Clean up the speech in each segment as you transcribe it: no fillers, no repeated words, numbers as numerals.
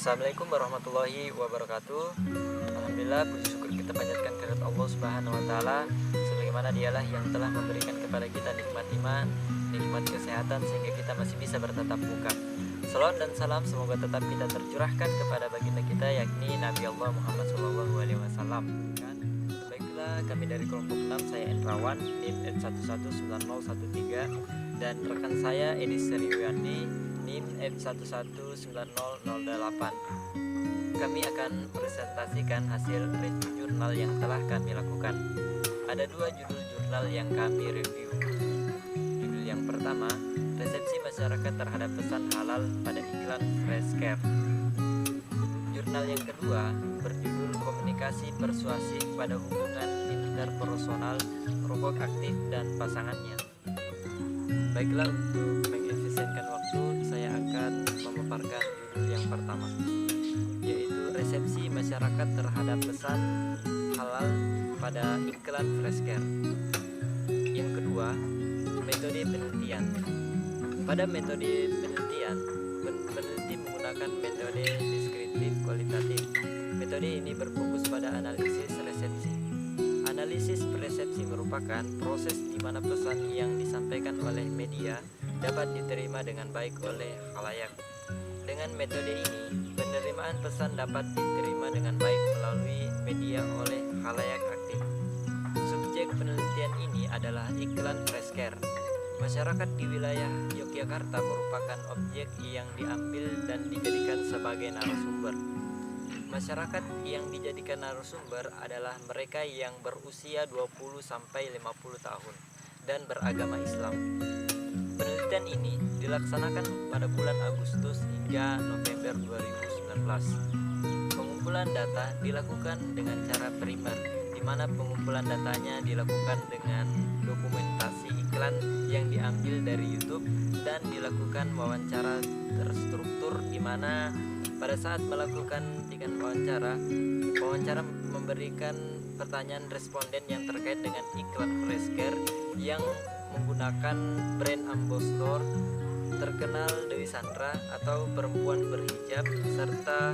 Assalamualaikum warahmatullahi wabarakatuh. Alhamdulillah, puji syukur kita panjatkan kehadirat Allah Subhanahu wa taala, sebagaimana Dialah yang telah memberikan kepada kita nikmat iman, nikmat kesehatan sehingga kita masih bisa bertatap muka. Salawat dan salam semoga tetap kita tercurahkan kepada baginda kita, yakni Nabi Allah Muhammad SAW. Baiklah, kami dari kelompok 6, saya Endrawan, NIM 119013, dan rekan saya Edi Seriwandi, NIM 119008. Kami akan presentasikan hasil review jurnal yang telah kami lakukan. Ada dua judul jurnal yang kami review. Judul yang pertama, resepsi masyarakat terhadap pesan halal pada iklan Freshcare. Jurnal yang kedua berjudul komunikasi persuasif pada hubungan interpersonal rokok aktif dan pasangannya. Baiklah, untuk mengefisienkan waktu, saya akan memaparkan judul yang pertama, yaitu resepsi masyarakat terhadap pesan halal pada iklan Freshcare. Yang kedua, metode penelitian. Pada metode penelitian, peneliti menggunakan metode deskriptif kualitatif. Metode ini berfokus pada analisis resepsi. Analisis persepsi merupakan proses di mana pesan yang disampaikan oleh media dapat diterima dengan baik oleh khalayak. Dengan metode ini, penerimaan pesan dapat diterima dengan baik melalui media oleh khalayak aktif. Subjek penelitian ini adalah iklan Freshcare. Masyarakat di wilayah Yogyakarta merupakan objek yang diambil dan dijadikan sebagai narasumber. Masyarakat yang dijadikan narasumber adalah mereka yang berusia 20-50 tahun dan beragama Islam. Penelitian ini dilaksanakan pada bulan Agustus hingga November 2019. Pengumpulan data dilakukan dengan cara primer, di mana pengumpulan datanya dilakukan dengan dokumentasi iklan yang diambil dari YouTube, dan dilakukan wawancara terstruktur, di mana pada saat melakukan wawancara memberikan pertanyaan responden yang terkait dengan iklan Freshcare yang menggunakan brand ambassador terkenal Dewi Sandra atau perempuan berhijab, serta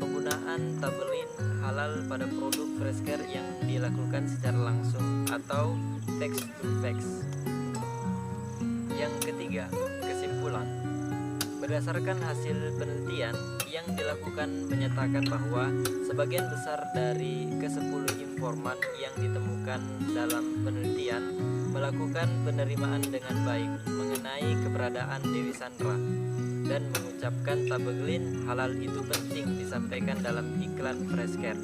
penggunaan tabelin halal pada produk Freshcare yang dilakukan secara langsung atau face to face. Yang ketiga, kesimpulan. Berdasarkan hasil penelitian yang dilakukan menyatakan bahwa sebagian besar dari ke-10 informan yang ditemukan dalam penelitian melakukan penerimaan dengan baik mengenai keberadaan Dewi Sandra dan mengucapkan tabeglin halal itu penting disampaikan dalam iklan Freshcare.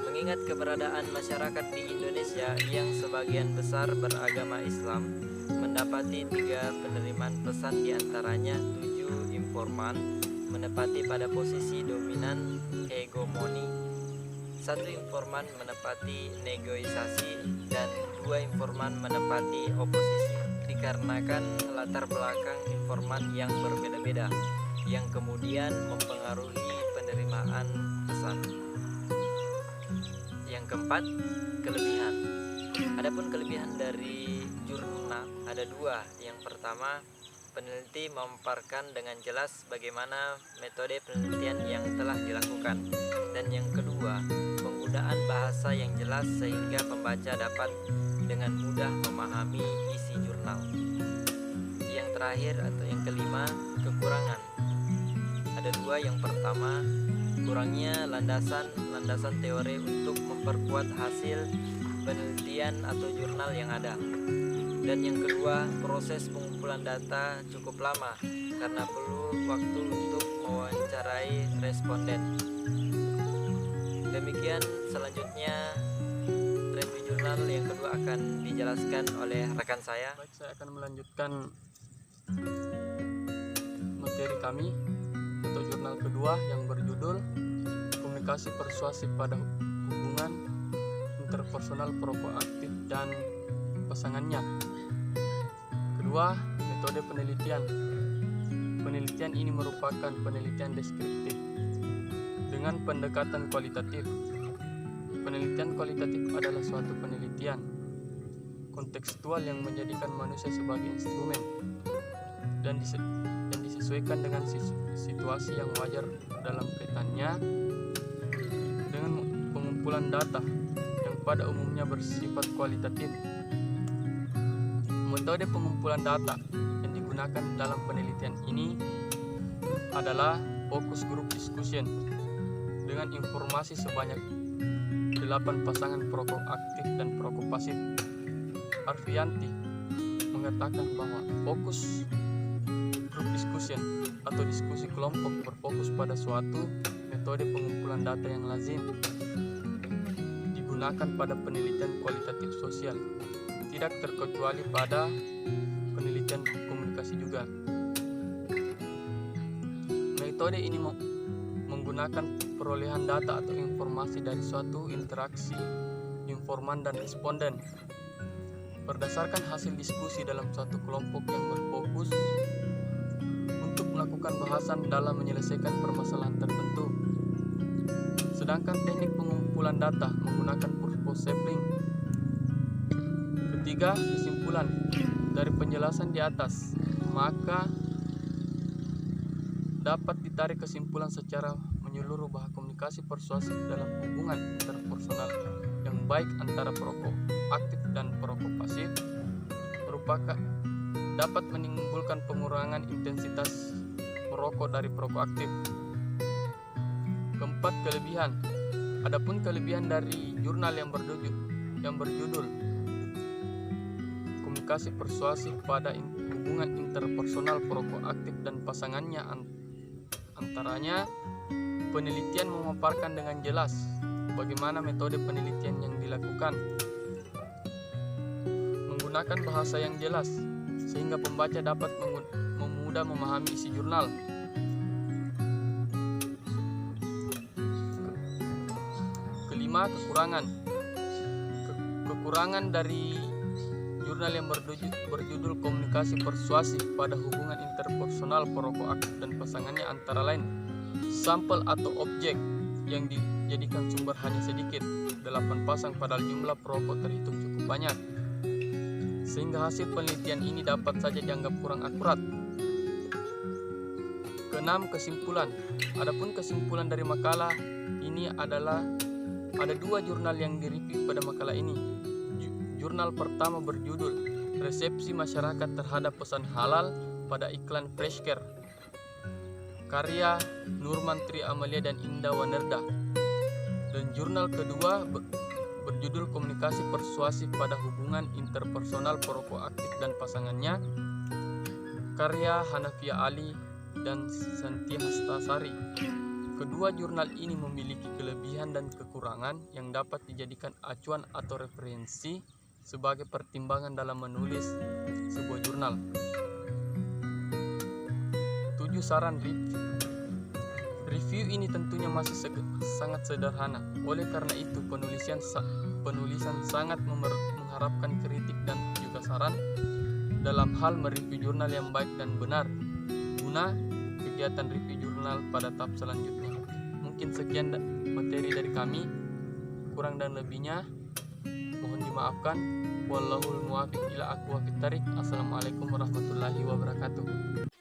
Mengingat keberadaan masyarakat di Indonesia yang sebagian besar beragama Islam, mendapati 3 penerimaan pesan, diantaranya 7 informan menepati pada posisi dominan hegemoni, 1 informan menepati negosiasi, dan 2 informan menepati oposisi, dikarenakan latar belakang informan yang berbeda-beda yang kemudian mempengaruhi penerimaan pesan. Yang keempat, kelebihan. Adapun kelebihan dari jurnal ada 2. Yang pertama, peneliti memaparkan dengan jelas bagaimana metode penelitian yang telah dilakukan, dan yang kedua, penggunaan bahasa yang jelas sehingga pembaca dapat dengan mudah memahami isi jurnal. Yang terakhir atau yang kelima, kekurangan. Ada 2. Yang pertama, kurangnya landasan teori untuk memperkuat hasil penelitian atau jurnal yang ada. Dan yang kedua, proses pengumpulan data cukup lama karena perlu waktu untuk mewawancarai responden. Demikian, selanjutnya review jurnal yang kedua akan dijelaskan oleh rekan saya. Baik, saya akan melanjutkan materi kami atau jurnal kedua yang berjudul komunikasi persuasif pada hubungan interpersonal perokok aktif dan pasangannya. Kedua, metode penelitian. Penelitian ini merupakan penelitian deskriptif dengan pendekatan kualitatif. Penelitian kualitatif adalah suatu penelitian kontekstual yang menjadikan manusia sebagai instrumen dan disesuaikan dengan situasi yang wajar dalam kaitannya dengan pengumpulan data yang pada umumnya bersifat kualitatif. Metode pengumpulan data yang digunakan dalam penelitian ini adalah focus group discussion dengan informasi sebanyak 8 pasangan perokok aktif dan perokok pasif. Arfianti mengatakan bahwa fokus group discussion atau diskusi kelompok berfokus pada suatu metode pengumpulan data yang lazim digunakan pada penelitian kualitatif sosial, tidak terkecuali pada penelitian komunikasi juga. Metode ini menggunakan perolehan data atau informasi dari suatu interaksi informan dan responden berdasarkan hasil diskusi dalam suatu kelompok yang berfokus untuk melakukan bahasan dalam menyelesaikan permasalahan tertentu. Sedangkan teknik pengumpulan data menggunakan purpose sampling. Ketiga, kesimpulan dari penjelasan di atas, maka dapat ditarik kesimpulan secara menyeluruh bahwa komunikasi persuasif dalam hubungan interpersonal yang baik antara perokok aktif dan perokok pasif merupakan dapat menimbulkan pengurangan intensitas merokok dari perokok aktif. Keempat, kelebihan. Adapun kelebihan dari jurnal yang berjudul Komunikasi Persuasif pada Hubungan Interpersonal Perokok Aktif dan Pasangannya, antaranya penelitian memaparkan dengan jelas bagaimana metode penelitian yang dilakukan, menggunakan bahasa yang jelas sehingga pembaca dapat mudah memahami isi jurnal. Kelima, kekurangan. Kekurangan dari jurnal yang berjudul Komunikasi Persuasif pada Hubungan Interpersonal Perokok Aktif dan Pasangannya antara lain sampel atau objek yang dijadikan sumber hanya sedikit, 8 pasang, padahal jumlah perokok terhitung cukup banyak, sehingga hasil penelitian ini dapat saja dianggap kurang akurat. Keenam, kesimpulan. Adapun kesimpulan dari makalah ini adalah ada 2 jurnal yang direview pada makalah ini. Jurnal pertama berjudul Resepsi Masyarakat Terhadap Pesan Halal pada Iklan Freshcare, karya Nurman Tri Amalia dan Indah Wanerda. Dan jurnal kedua berjudul Komunikasi Persuasif pada Hubungan Interpersonal Perokok Aktif dan Pasangannya, karya Hanafia Ali dan Santia Hastasari. Kedua jurnal ini memiliki kelebihan dan kekurangan yang dapat dijadikan acuan atau referensi sebagai pertimbangan dalam menulis sebuah jurnal. 7 saran review. Review ini tentunya masih sangat sederhana. Oleh karena itu, penulisan sangat mengharapkan kritik dan juga saran dalam hal mereview jurnal yang baik dan benar guna kegiatan review jurnal pada tahap selanjutnya. Mungkin sekian materi dari kami. Kurang dan lebihnya mohon dimaafkan. Wallahul muwaffiq ila aqwamit thariq. Assalamualaikum warahmatullahi wabarakatuh.